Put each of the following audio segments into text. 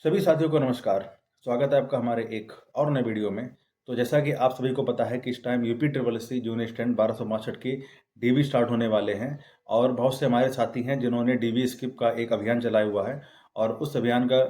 सभी साथियों को नमस्कार। स्वागत है आपका हमारे एक और नए वीडियो में। तो जैसा कि आप सभी को पता है कि इस time UP triple S C junior स्टैंड 1262 की डीबी स्टार्ट होने वाले हैं और बहुत से हमारे साथी हैं जिन्होंने डीबी स्किप का एक अभियान चलाया हुआ है और उस अभियान का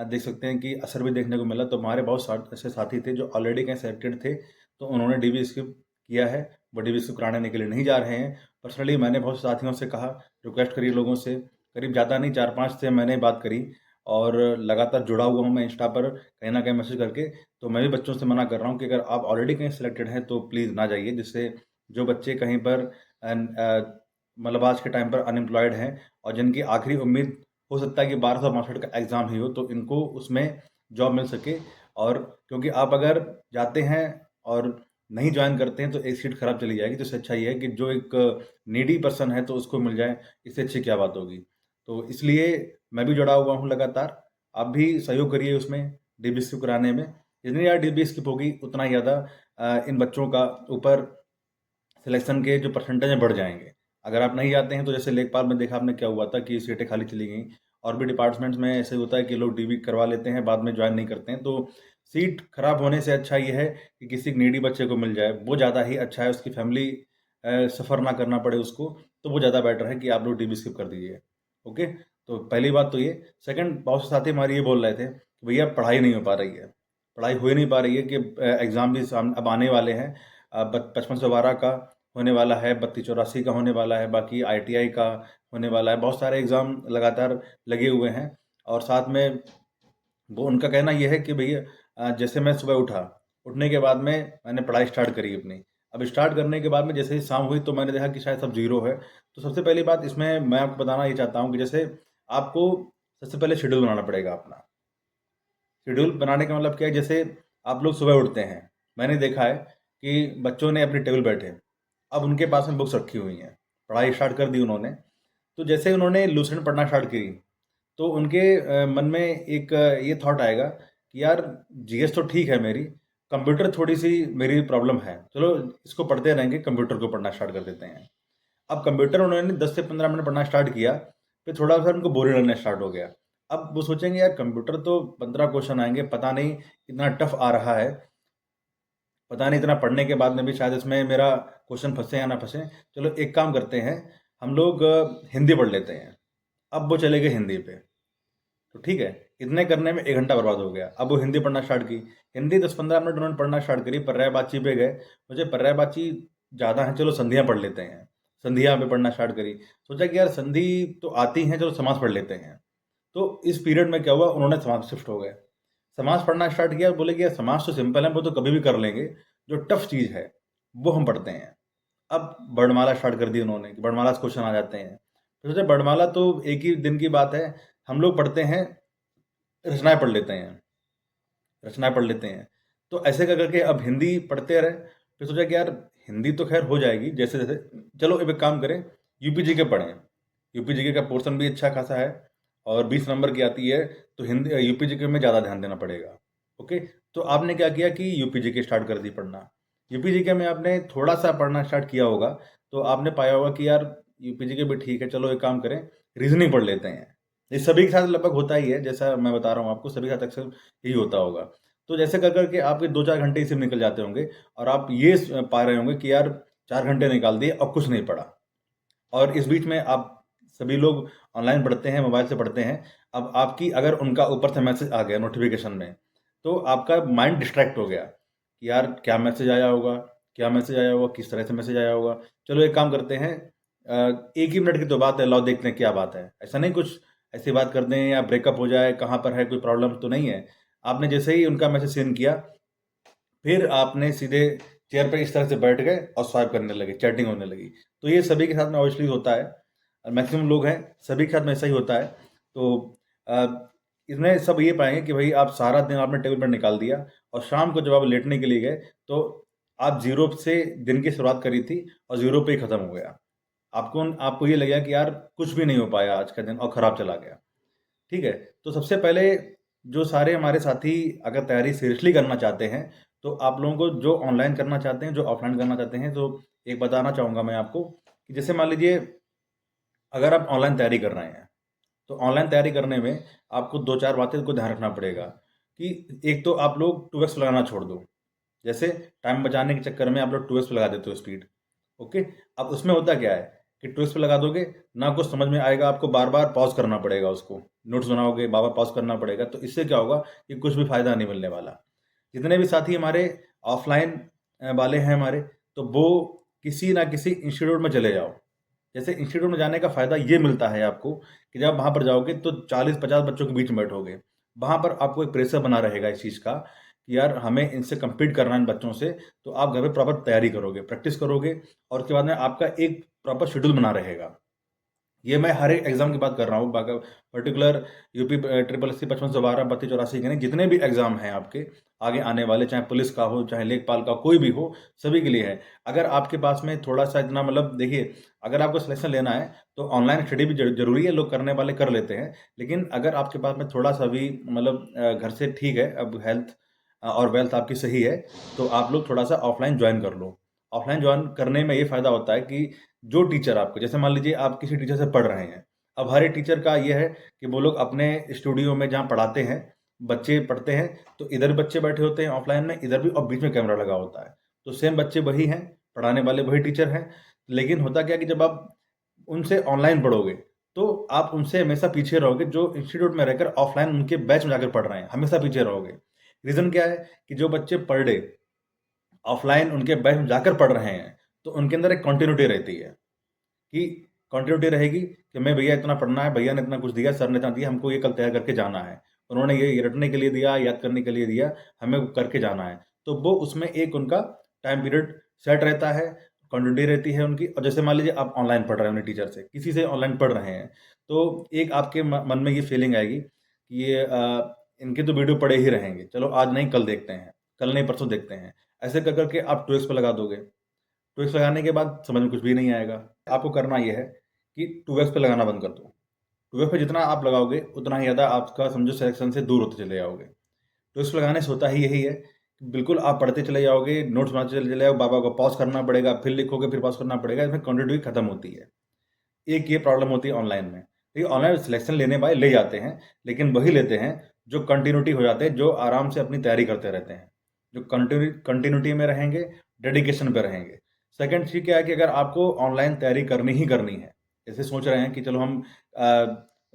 देख सकते हैं कि असर भी देखने को मिला। तो हमारे बहुत ऐसे साथी थे जो ऑलरेडी कहीं सेलेक्टेड थे, तो उन्होंने डीबी स्किप किया है। वो डीबी स्किप कराने के लिए नहीं जा रहे हैं। पर्सनली मैंने बहुत से साथियों से कहा, रिक्वेस्ट करी लोगों से, करीब ज़्यादा नहीं 4-5 से मैंने बात करी और लगातार जुड़ा हुआ हूँ मैं इंस्टा पर कहीं न कहीं मैसेज करके। तो मैं भी बच्चों से मना कर रहा हूँ कि अगर आप ऑलरेडी कहीं सिलेक्टेड हैं तो प्लीज़ ना जाइए, जिससे जो बच्चे कहीं पर मतलब आज के टाइम पर अनएम्प्लॉयड हैं और जिनकी आखिरी उम्मीद हो सकता है कि 1262 का एग्ज़ाम ही हो, तो इनको उसमें जॉब मिल सके। और क्योंकि आप अगर जाते हैं और नहीं जॉइन करते हैं तो एक सीट खराब चली जाएगी, तो इससे अच्छा ये है कि जो एक नीडी पर्सन है तो उसको मिल जाए, इससे अच्छी क्या बात होगी। तो इसलिए मैं भी जुड़ा हुआ हूँ लगातार। आप भी सहयोग करिए उसमें डीबी स्किप कराने में। जितनी ज़्यादा डीबी स्किप होगी उतना ही ज़्यादा इन बच्चों का ऊपर सिलेक्शन के जो परसेंटेज हैं बढ़ जाएंगे। अगर आप नहीं जाते हैं तो जैसे लेखपाल में देखा आपने क्या हुआ था कि सीटें खाली चली गई। और भी डिपार्टमेंट्स में ऐसे होता है कि लोग डीबी करवा लेते हैं, बाद में ज्वाइन नहीं करते हैं। तो सीट खराब होने से अच्छा ये है कि किसी नीडी बच्चे को मिल जाए, वो ज़्यादा ही अच्छा है। उसकी फैमिली सफ़र ना करना पड़े उसको, तो वो ज़्यादा बेटर है कि आप लोग डीबी स्किप कर दीजिए। ओके, तो पहली बात तो ये। सेकंड, बहुत से साथी हमारे ये बोल रहे थे कि भैया पढ़ाई नहीं हो पा रही है, पढ़ाई हो ही नहीं पा रही है कि एग्ज़ाम भी सामने अब आने वाले हैं। 5512 का होने वाला है, 3284 का होने वाला है, बाकी ITI का होने वाला है। बहुत सारे एग्ज़ाम लगातार लगे हुए हैं और साथ में वो उनका कहना ये है कि भैया जैसे मैं सुबह उठा, उठने के बाद में मैंने पढ़ाई स्टार्ट करी अपनी। अब स्टार्ट करने के बाद में जैसे ही शाम हुई तो मैंने देखा कि शायद सब ज़ीरो है। तो सबसे पहली बात इसमें मैं आपको बताना ये चाहता हूँ कि जैसे आपको सबसे पहले शेड्यूल बनाना पड़ेगा अपना। शेड्यूल बनाने का मतलब क्या है, जैसे आप लोग सुबह उठते हैं, मैंने देखा है कि बच्चों ने अपने टेबल बैठे, अब उनके पास में बुक्स रखी हुई हैं, पढ़ाई स्टार्ट कर दी उन्होंने। तो जैसे ही उन्होंने लूसेंट पढ़ना स्टार्ट की, तो उनके मन में एक ये थॉट आएगा कि यार जीएस तो ठीक है मेरी, कंप्यूटर थोड़ी सी मेरी प्रॉब्लम है, चलो इसको पढ़ते रहेंगे, कंप्यूटर को पढ़ना स्टार्ट कर देते हैं। अब कंप्यूटर उन्होंने 10 से 15 मिनट पढ़ना स्टार्ट किया, फिर थोड़ा सा उनको बोरिंग लगना स्टार्ट हो गया। अब वो सोचेंगे यार कंप्यूटर तो 15 क्वेश्चन आएंगे, पता नहीं इतना टफ आ रहा है, पता नहीं इतना पढ़ने के बाद में भी शायद इसमें मेरा क्वेश्चन फंसे या ना फंसे। चलो एक काम करते हैं, हम लोग हिंदी पढ़ लेते हैं। अब वो चले गए हिंदी पे, तो ठीक है, इतने करने में 1 घंटा बर्बाद हो गया। अब वो हिंदी पढ़ना स्टार्ट की, हिंदी 10-15 मिनट उन्होंने पढ़ना स्टार्ट करी, पर्यायवाची पे गए, मुझे पर्यायवाची ज़्यादा है, चलो संधियाँ पढ़ लेते हैं। संधियाँ पे पढ़ना स्टार्ट करी, सोचा कि यार संधि तो आती हैं, चलो समास पढ़ लेते हैं। तो इस पीरियड में क्या हुआ, उन्होंने समास शिफ्ट हो गए, समास पढ़ना स्टार्ट किया। बोले कि यार समास तो सिंपल है, वो तो कभी भी कर लेंगे, जो टफ चीज़ है वो हम पढ़ते हैं। अब वर्णमाला स्टार्ट कर दी उन्होंने कि वर्णमाला से क्वेश्चन आ जाते हैं। तो सोचा वर्णमाला तो एक ही दिन की बात है, हम लोग पढ़ते हैं, रचनाएं पढ़ लेते हैं, रचनाएं पढ़ लेते हैं। तो ऐसे कर करके अब हिंदी पढ़ते रहे। फिर सोचा कि यार हिंदी तो खैर हो जाएगी जैसे जैसे, चलो अब एक काम करें, यूपी के पढ़ें। यूपी का पोर्शन भी अच्छा खासा है और 20 नंबर की आती है, तो हिंदी यूपी के में ज़्यादा ध्यान देना पड़ेगा। ओके, तो आपने क्या किया कि यूपी के स्टार्ट कर दी पढ़ना। यूपी के में आपने थोड़ा सा पढ़ना स्टार्ट किया होगा, तो आपने पाया होगा कि यार यूपी के भी ठीक है, चलो एक काम करें, रीजनिंग पढ़ लेते हैं। ये सभी के साथ लगभग होता ही है, जैसा मैं बता रहा हूँ आपको, सभी के साथ अक्सर यही होता होगा। तो जैसे कर करके आपके 2-4 घंटे इसी में निकल जाते होंगे और आप ये पा रहे होंगे कि यार 4 घंटे निकाल दिए, अब कुछ नहीं पढ़ा। और इस बीच में आप सभी लोग ऑनलाइन पढ़ते हैं, मोबाइल से पढ़ते हैं। अब आपकी अगर उनका ऊपर से मैसेज आ गया नोटिफिकेशन में, तो आपका माइंड डिस्ट्रैक्ट हो गया कि यार क्या मैसेज आया होगा, क्या मैसेज आया होगा, किस तरह से मैसेज आया होगा। चलो एक काम करते हैं, एक ही मिनट की तो बात है, लाओ देखते हैं क्या बात है। ऐसा नहीं कुछ ऐसी बात कर दें या ब्रेकअप हो जाए, कहाँ पर है, कोई प्रॉब्लम तो नहीं है। आपने जैसे ही उनका मैसेज सेंड किया, फिर आपने सीधे चेयर पर इस तरह से बैठ गए और स्वाइप करने लगे, चैटिंग होने लगी। तो ये सभी के साथ में ऑब्वियसली होता है, और मैक्सिमम लोग हैं, सभी के साथ में ऐसा ही होता है। तो इसमें सब ये पाएंगे कि भाई आप सारा दिन आपने टेबल पर निकाल दिया और शाम को जब आप लेटने के लिए गए तो आप जीरो से दिन की शुरुआत करी थी और जीरो पे ही खत्म हो गया। आपको आपको ये लगेगा कि यार कुछ भी नहीं हो पाया आज का दिन और खराब चला गया। ठीक है, तो सबसे पहले जो सारे हमारे साथी अगर तैयारी सीरियसली करना चाहते हैं, तो आप लोगों को जो ऑनलाइन करना चाहते हैं, जो ऑफलाइन करना चाहते हैं, तो एक बताना चाहूँगा मैं आपको कि जैसे मान लीजिए अगर आप ऑनलाइन तैयारी कर रहे हैं, तो ऑनलाइन तैयारी करने में आपको 2-4 बातें को ध्यान रखना पड़ेगा कि एक तो आप लोग 2x लगाना छोड़ दो। जैसे टाइम बचाने के चक्कर में आप लोग 2x पे लगा देते हो स्पीड। ओके, अब उसमें होता क्या है कि 2x पे लगा दोगे ना, कुछ समझ में आएगा, आपको बार बार पॉज करना पड़ेगा, उसको नोट्स बनाओगे बार बार पॉज करना पड़ेगा, तो इससे क्या होगा कि कुछ भी फायदा नहीं मिलने वाला। जितने भी साथी हमारे ऑफलाइन वाले हैं हमारे, तो वो किसी ना किसी इंस्टीट्यूट में चले जाओ। जैसे इंस्टीट्यूट में जाने का फ़ायदा ये मिलता है आपको कि जब वहाँ पर जाओगे तो 40-50 बच्चों के बीच में बैठोगे। वहाँ पर आपको एक प्रेशर बना रहेगा इस चीज़ का कि यार हमें इनसे कम्पीट करना है इन बच्चों से, तो आप घर पे प्रॉपर तैयारी करोगे, प्रैक्टिस करोगे और उसके बाद में आपका एक प्रॉपर शेड्यूल बना रहेगा। ये मैं हर एक एग्ज़ाम की बात कर रहा हूँ, बाका पर्टिकुलर यूपी ट्रिपल एससी 5512 3284 के नहीं, जितने भी एग्ज़ाम हैं आपके आगे आने वाले, चाहे पुलिस का हो चाहे लेखपाल का कोई भी हो, सभी के लिए है। अगर आपके पास में थोड़ा-सा इतना मतलब देखिए, अगर आपको सिलेक्शन लेना है तो ऑनलाइन स्टडी भी ज़रूरी है, लोग करने वाले कर लेते हैं। लेकिन अगर आपके पास में थोड़ा-सा भी मतलब घर से ठीक है, अब हेल्थ और वेल्थ आपकी सही है, तो आप लोग थोड़ा-सा ऑफलाइन जॉइन कर लो। ऑफलाइन जॉइन करने में ये फ़ायदा होता है कि जो टीचर आपको, जैसे मान लीजिए आप किसी टीचर से पढ़ रहे हैं, अब हर एक टीचर का ये है कि वो लोग अपने स्टूडियो में जहाँ पढ़ाते हैं, बच्चे पढ़ते हैं, तो इधर बच्चे बैठे होते हैं ऑफलाइन में, इधर भी, और बीच में कैमरा लगा होता है। तो सेम बच्चे वही हैं, पढ़ाने वाले वही टीचर हैं, लेकिन होता क्या है कि जब आप उनसे ऑनलाइन पढ़ोगे, तो आप उनसे हमेशा पीछे रहोगे, जो इंस्टीट्यूट में रहकर ऑफलाइन उनके बैच में जाकर पढ़ रहे हैं, हमेशा पीछे रहोगे। रीज़न क्या है कि जो बच्चे पर डे ऑफलाइन उनके बैच में जाकर पढ़ रहे हैं, तो उनके अंदर एक कंटिन्यूटी रहती है कि कंटिन्यूटी रहेगी कि मैं भैया इतना पढ़ना है, भैया ने इतना कुछ दिया, सर ने इतना दिया, हमको ये कल तैयार करके जाना है। उन्होंने ये रटने के लिए दिया, याद करने के लिए दिया, हमें वो करके जाना है। तो वो उसमें एक उनका टाइम पीरियड सेट रहता है, कंटिन्यूटी रहती है उनकी। और जैसे मान लीजिए आप ऑनलाइन पढ़ रहे हैं उन्हें टीचर से, किसी से ऑनलाइन पढ़ रहे हैं, तो एक आपके मन में ये फीलिंग आएगी कि ये इनके तो वीडियो पड़े ही रहेंगे, चलो आज नहीं कल देखते हैं, कल नहीं परसों देखते हैं। ऐसे कर करके आप 2x पे लगा दोगे। 2x लगाने के बाद समझ में कुछ भी नहीं आएगा। आपको करना ये है कि 2x पे लगाना बंद कर दो। 2x पे जितना आप लगाओगे उतना ही ज़्यादा आपका समझो सिलेक्शन से दूर होते चले जाओगे। 2x पे लगाने से होता ही यही है कि बिल्कुल आप पढ़ते चले जाओगे, नोट्स बनाते चले चले जाओगे, बार-बार को पॉज़ करना पड़ेगा, फिर लिखोगे, फिर पॉज़ करना पड़ेगा, इसमें कंटिन्यूटी खत्म होती है। एक ये प्रॉब्लम होती है ऑनलाइन में। देखिए ऑनलाइन सिलेक्शन लेने वाले ले जाते हैं, लेकिन वही लेते हैं जो कंटिन्यूटी हो जाते हैं, जो आराम से अपनी तैयारी करते रहते हैं। जो कंटिन्यूटी में रहेंगे, डेडिकेशन पे रहेंगे। सेकंड चीज़ क्या है कि अगर आपको ऑनलाइन तैयारी करनी ही करनी है, जैसे सोच रहे हैं कि चलो हम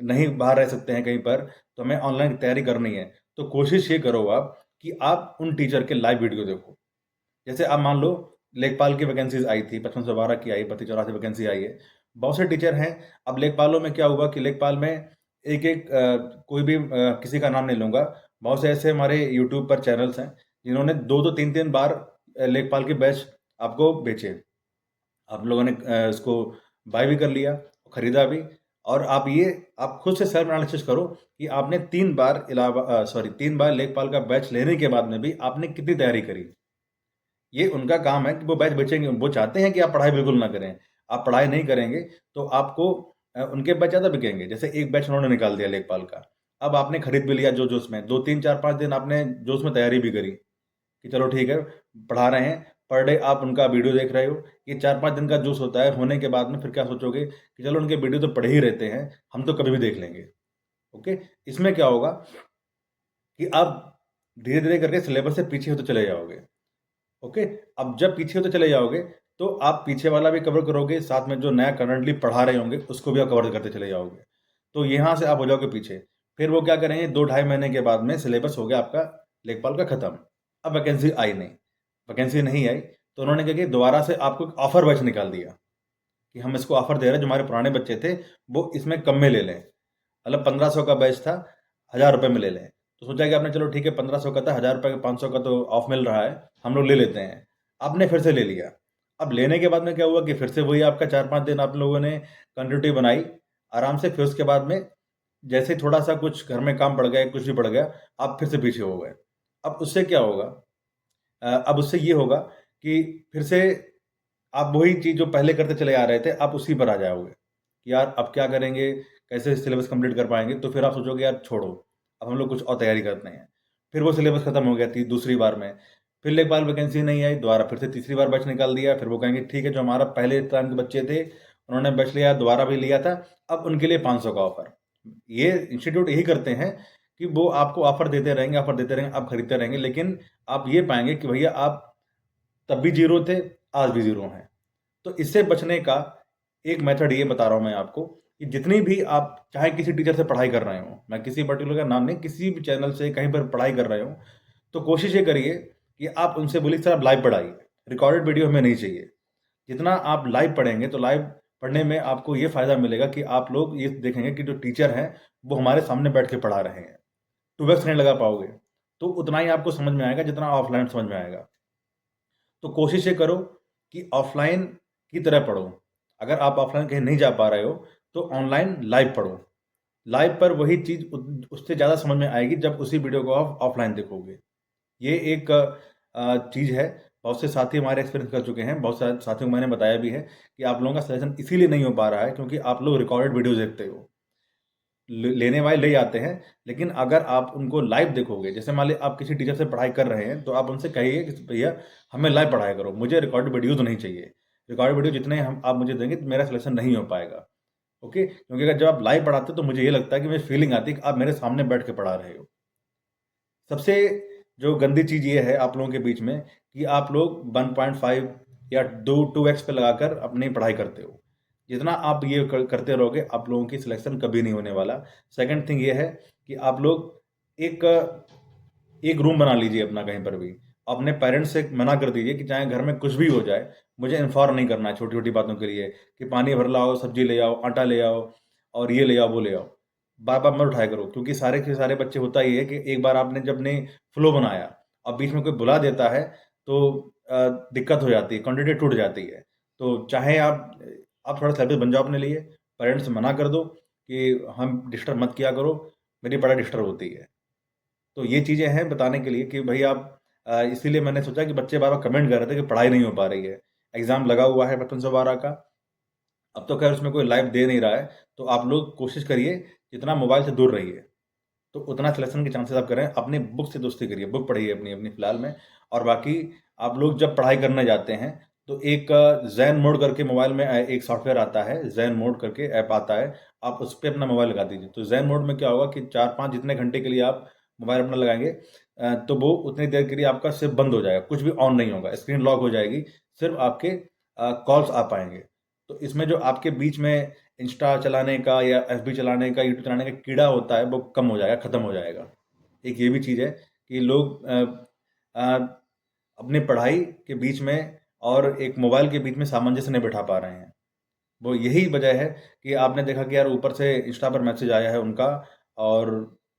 नहीं बाहर रह सकते हैं कहीं पर, तो हमें ऑनलाइन तैयारी करनी है, तो कोशिश ये करो आप कि आप उन टीचर के लाइव वीडियो देखो। जैसे आप मान लो लेखपाल की वैकेंसीज़ आई थी, 5512 की आई, 3284 वैकेंसी आई है। बहुत से टीचर हैं, अब लेखपालों में क्या हुआ कि लेखपाल में एक-एक कोई भी किसी का नाम नहीं लूँगा, बहुत से ऐसे हमारे यूट्यूब पर चैनल्स हैं, जिन्होंने 2-2 3-3 बार लेखपाल के बैच आपको बेचे। आप लोगों ने इसको बाय भी कर लिया, खरीदा भी, और आप खुद से सेल्फ एनालिसिस करो कि आपने 3 बार 3 बार लेखपाल का बैच लेने के बाद में भी आपने कितनी तैयारी करी। ये उनका काम है कि वो बैच बेचेंगे, वो चाहते हैं कि आप पढ़ाई बिल्कुल ना करें। आप पढ़ाई नहीं करेंगे तो आपको उनके बैच ज़्यादा बिकेंगे। जैसे एक बैच उन्होंने निकाल दिया लेखपाल का, अब आपने खरीद भी लिया जोश-जोश में, 2, 3, 4, 5 दिन आपने जोश में तैयारी भी करी कि चलो ठीक है, पढ़ा रहे हैं, पर डे आप उनका वीडियो देख रहे हो। ये 4-5 दिन का जोश होता है, होने के बाद में फिर क्या सोचोगे कि चलो उनके वीडियो तो पड़े ही रहते हैं, हम तो कभी भी देख लेंगे। ओके? इसमें क्या होगा कि आप धीरे-धीरे करके सिलेबस से पीछे होते चले जाओगे। ओके, अब जब पीछे होते चले जाओगे तो आप पीछे वाला भी कवर करोगे, साथ में जो नया करंटली पढ़ा रहे होंगे उसको भी आप कवर करते चले जाओगे। तो यहाँ से आप हो जाओगे पीछे। फिर वो क्या करेंगे, 2 ढाई महीने के बाद में सिलेबस हो गया आपका लेखपाल का खत्म। अब वैकेंसी आई नहीं, वैकेंसी नहीं आई, तो उन्होंने क्या किया, दोबारा से आपको एक ऑफर बैच निकाल दिया कि हम इसको ऑफर दे रहे हैं, जो हमारे पुराने बच्चे थे वो इसमें कम में ले लें। मतलब 1500 का बैच था, 1000 रुपये में ले लें। तो सोचा कि आपने चलो ठीक है, 1500 का था, 1000 रुपये का 500 का तो ऑफ मिल रहा है, हम लोग ले लेते हैं। आपने फिर से ले लिया। अब लेने के बाद में क्या हुआ कि फिर से वही आपका 4-5 दिन आप लोगों ने कंटिन्यूटी बनाई आराम से, फिर उसके बाद में जैसे थोड़ा-सा कुछ घर में काम पड़ गया, कुछ भी पड़ गया, आप फिर से पीछे हो गए। अब उससे क्या होगा, अब उससे ये होगा कि फिर से आप वही चीज़ जो पहले करते चले आ रहे थे, आप उसी पर आ जाओगे कि यार अब क्या करेंगे, कैसे सिलेबस कंप्लीट कर पाएँगे? तो फिर आप सोचोगे यार छोड़ो, अब हम लोग कुछ और तैयारी करते हैं। फिर वो सिलेबस खत्म हो गया थी दूसरी बार में, फिर लेखपाल वैकेंसी नहीं आई, दोबारा फिर से तीसरी बार बैच निकाल दिया, फिर वो कहेंगे ठीक है, जो हमारा पहले टाइम के बच्चे थे, उन्होंने बैच लिया, दोबारा भी लिया था, अब उनके लिए 500 का ऑफर। ये इंस्टीट्यूट यही करते हैं कि वो आपको ऑफर देते रहेंगे, आप खरीदते रहेंगे, लेकिन आप ये पाएंगे कि भैया आप तब भी जीरो थे, आज भी जीरो हैं। तो इससे बचने का एक मेथड ये बता रहा हूं मैं आपको कि जितनी भी आप चाहे किसी टीचर से पढ़ाई कर रहे हो, मैं किसी पर्टिकुलर का नाम नहीं, किसी भी चैनल से कहीं पर पढ़ाई कर रहे हो, तो कोशिश ये करिए कि आप उनसे बोलिए सर आप लाइव पढ़ाइए, रिकॉर्डेड वीडियो हमें नहीं चाहिए। जितना आप लाइव पढ़ेंगे तो लाइव पढ़ने में आपको ये फ़ायदा मिलेगा कि आप लोग ये देखेंगे कि जो टीचर हैं वो हमारे सामने बैठ के पढ़ा रहे हैं। 2x नहीं लगा पाओगे, तो उतना ही आपको समझ में आएगा जितना ऑफलाइन समझ में आएगा। तो कोशिश ये करो कि ऑफलाइन की तरह पढ़ो। अगर आप ऑफलाइन कहीं नहीं जा पा रहे हो तो ऑनलाइन लाइव पढ़ो। लाइव पर वही चीज़ उससे ज़्यादा समझ में आएगी जब उसी वीडियो को आप ऑफलाइन देखोगे। ये एक चीज़ है। बहुत से साथी हमारे एक्सपीरियंस कर चुके हैं, बहुत सारे साथियों को मैंने बताया भी है कि आप लोगों का सिलेक्शन इसीलिए नहीं हो पा रहा है क्योंकि आप लोग रिकॉर्डेड वीडियो देखते हो। लेने वाले ले जाते हैं, लेकिन अगर आप उनको लाइव देखोगे, जैसे मान लीजिए आप किसी टीचर से पढ़ाई कर रहे हैं तो आप उनसे कहिए कि भैया हमें लाइव पढ़ाई करो, मुझे रिकॉर्डेड वीडियो तो नहीं चाहिए। रिकॉर्डेड वीडियो जितने हम आप मुझे देंगे तो मेरा सिलेक्शन नहीं हो पाएगा। ओके, क्योंकि अगर जब आप लाइव पढ़ाते हो तो मुझे ये लगता है कि मुझे फीलिंग आती है कि आप मेरे सामने बैठ के पढ़ा रहे हो। सबसे जो गंदी चीज़ ये है आप लोगों के बीच में कि आप लोग 1.5 या 2x पे लगाकर अपनी पढ़ाई करते हो। जितना आप ये करते रहोगे आप लोगों की सिलेक्शन कभी नहीं होने वाला। सेकंड थिंग ये है कि आप लोग एक एक रूम बना लीजिए अपना कहीं पर भी। अपने पेरेंट्स से मना कर दीजिए कि चाहे घर में कुछ भी हो जाए, मुझे इन्फॉर्म नहीं करना है छोटी छोटी बातों के लिए कि पानी भर लाओ, सब्जी ले आओ, आटा ले आओ और ये ले आओ वो ले आओ। बार बार मत उठाया करो, क्योंकि सारे के सारे बच्चे होता ही है कि एक बार आपने जब ने फ्लो बनाया और बीच में कोई बुला देता है तो दिक्कत हो जाती है, क्वांटिटी टूट जाती है। तो चाहे आप थोड़ा सेल्फिश बन जाओ अपने लिए, पेरेंट्स से मना कर दो कि हम डिस्टर्ब मत किया करो, मेरी पढ़ाई डिस्टर्ब होती है। तो ये चीज़ें हैं बताने के लिए कि भाई आप इसीलिए मैंने सोचा कि बच्चे बार बार कमेंट कर रहे थे कि पढ़ाई नहीं हो पा रही है। एग्ज़ाम लगा हुआ है बचपन से 12 का, अब तो खैर उसमें कोई लाइव दे नहीं रहा है, तो आप लोग कोशिश करिए जितना मोबाइल से दूर रहिए, तो उतना सिलेक्शन के चांसेस आप करें। अपनी बुक से दोस्ती करिए, बुक पढ़िए अपनी अपनी फ़िलहाल में। और बाकी आप लोग जब पढ़ाई करने जाते हैं तो एक ज़ेन मोड करके मोबाइल में एक सॉफ्टवेयर आता है, ज़ेन मोड करके ऐप आता है, आप उस पे अपना मोबाइल लगा दीजिए। तो ज़ेन मोड में क्या होगा कि 4-5 जितने घंटे के लिए आप मोबाइल अपना लगाएँगे तो वो उतनी देर के लिए आपका सिर्फ बंद हो जाएगा, कुछ भी ऑन नहीं होगा, स्क्रीन लॉक हो जाएगी, सिर्फ आपके कॉल्स आ पाएँगे। तो इसमें जो आपके बीच में इंस्टा चलाने का या एफबी चलाने का, यूट्यूब चलाने का कीड़ा होता है वो कम हो जाएगा, ख़त्म हो जाएगा। एक ये भी चीज़ है कि लोग अपनी पढ़ाई के बीच में और एक मोबाइल के बीच में सामंजस्य नहीं बैठा पा रहे हैं। वो यही वजह है कि आपने देखा कि यार ऊपर से इंस्टा पर मैसेज आया है उनका और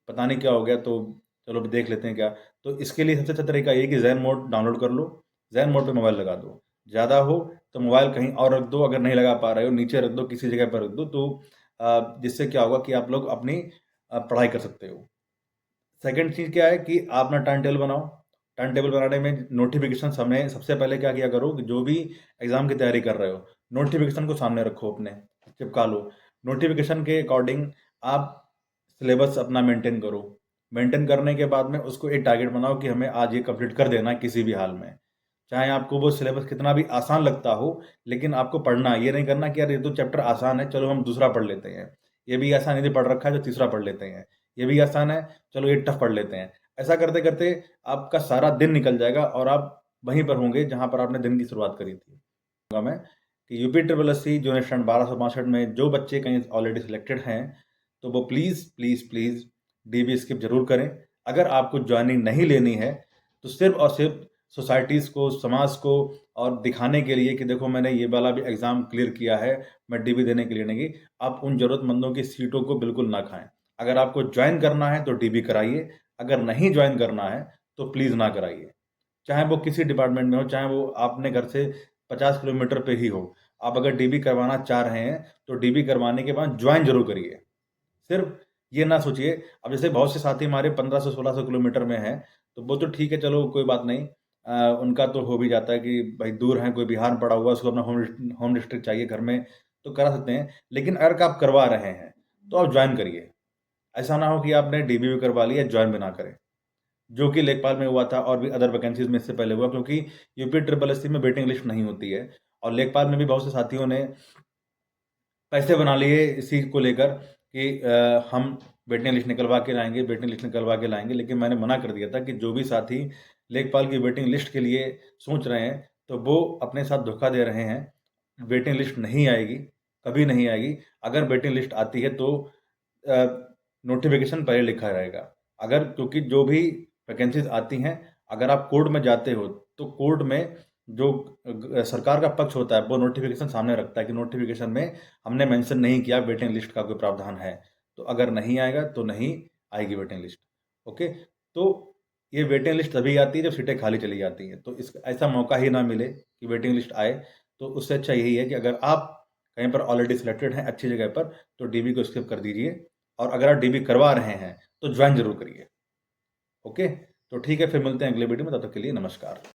पता नहीं क्या हो गया, तो चलो देख लेते हैं क्या। तो इसके लिए सबसे अच्छा तरीका ये है कि ज़ेन मोड डाउनलोड कर लो, ज़ेन मोड पे मोबाइल लगा दो। ज़्यादा हो तो मोबाइल कहीं और रख दो, अगर नहीं लगा पा रहे हो नीचे रख दो, किसी जगह पर रख दो, तो जिससे क्या होगा कि आप लोग अपनी पढ़ाई कर सकते हो। सेकंड चीज़ क्या है कि आप अपना टाइम टेबल बनाओ। टाइम टेबल बनाने में नोटिफिकेशन समय सबसे पहले क्या किया करो कि जो भी एग्ज़ाम की तैयारी कर रहे हो, नोटिफिकेशन को सामने रखो, अपने चिपका लो। नोटिफिकेशन के अकॉर्डिंग आप सिलेबस अपना मेंटेन करो। मेंटेन करने के बाद में उसको एक टारगेट बनाओ कि हमें आज ये कंप्लीट कर देना है किसी भी हाल में। चाहे आपको वो सिलेबस कितना भी आसान लगता हो, लेकिन आपको पढ़ना है। ये नहीं करना कि यार ये तो चैप्टर आसान है, चलो हम दूसरा पढ़ लेते हैं। ये भी आसान यदि पढ़ रखा है तो तीसरा पढ़ लेते हैं। ये भी आसान है, चलो ये टफ पढ़ लेते हैं। ऐसा करते करते आपका सारा दिन निकल जाएगा और आप वहीं पर होंगे जहां पर आपने दिन की शुरुआत करी थी। कहूँगा मैं कि यूपी ट्रिपल एस सी जो स्टैंड 1262 में जो बच्चे कहीं ऑलरेडी सिलेक्टेड हैं, तो वो please please please dB skip जरूर करें। अगर आपको ज्वाइनिंग नहीं लेनी है तो सिर्फ और सिर्फ सोसाइटीज़ को, समाज को और दिखाने के लिए कि देखो मैंने ये वाला भी एग्ज़ाम क्लियर किया है, मैं डीबी देने के लिए नहीं, आप उन ज़रूरतमंदों की सीटों को बिल्कुल ना खाएं। अगर आपको ज्वाइन करना है तो डीबी कराइए, अगर नहीं ज्वाइन करना है तो प्लीज़ ना कराइए। चाहे वो किसी डिपार्टमेंट में हो, चाहे वो अपने घर से 50 किलोमीटर पे ही हो। आप अगर डीबी करवाना चाह रहे हैं तो डीबी करवाने के बाद ज्वाइन जरूर करिए। सिर्फ ये ना सोचिए, अब जैसे बहुत से साथी हमारे 1500-1600 किलोमीटर में हैं, तो वो तो ठीक है, चलो कोई बात नहीं। उनका तो हो भी जाता है कि भाई दूर हैं, कोई बिहार में पड़ा हुआ है, उसको अपना होम डिस्ट्रिक्ट चाहिए घर में, तो करा सकते हैं। लेकिन अगर आप करवा रहे हैं, तो आप ज्वाइन करिए। ऐसा ना हो कि आपने डीबी भी करवा लिया, ज्वाइन भी ना करें। जो कि लेखपाल में हुआ था और भी अदर वैकेंसीज़ में इससे पहले हुआ, क्योंकि यूपी ट्रिपल एससी में वेटिंग लिस्ट नहीं होती है। और लेखपाल में भी बहुत से साथियों ने पैसे बना लिए इसी को लेकर कि हम वेटिंग लिस्ट निकलवा के लाएंगे, वेटिंग लिस्ट निकलवा के लाएंगे, लेकिन मैंने मना कर दिया था कि जो भी साथी लेखपाल की वेटिंग लिस्ट के लिए सोच रहे हैं तो वो अपने साथ धोखा दे रहे हैं। वेटिंग लिस्ट नहीं आएगी, कभी नहीं आएगी। अगर वेटिंग लिस्ट आती है तो नोटिफिकेशन पहले लिखा रहेगा। अगर क्योंकि जो भी वैकेंसीज आती हैं, अगर आप कोर्ट में जाते हो तो कोर्ट में जो सरकार का पक्ष होता है वो नोटिफिकेशन सामने रखता है कि नोटिफिकेशन में हमने मेंशन नहीं किया वेटिंग लिस्ट का कोई प्रावधान है। तो अगर नहीं आएगा तो नहीं आएगी वेटिंग लिस्ट। ओके, तो ये वेटिंग लिस्ट तभी आती है जब सीटें खाली चली जाती हैं। तो इस ऐसा मौका ही ना मिले कि वेटिंग लिस्ट आए। तो उससे अच्छा यही है कि अगर आप कहीं पर ऑलरेडी सिलेक्टेड हैं अच्छी जगह पर तो डीबी को स्किप कर दीजिए, और अगर आप डीबी करवा रहे हैं तो ज्वाइन जरूर करिए। ओके, तो ठीक है, फिर मिलते हैं अगले वीडियो में, तब तक के लिए नमस्कार।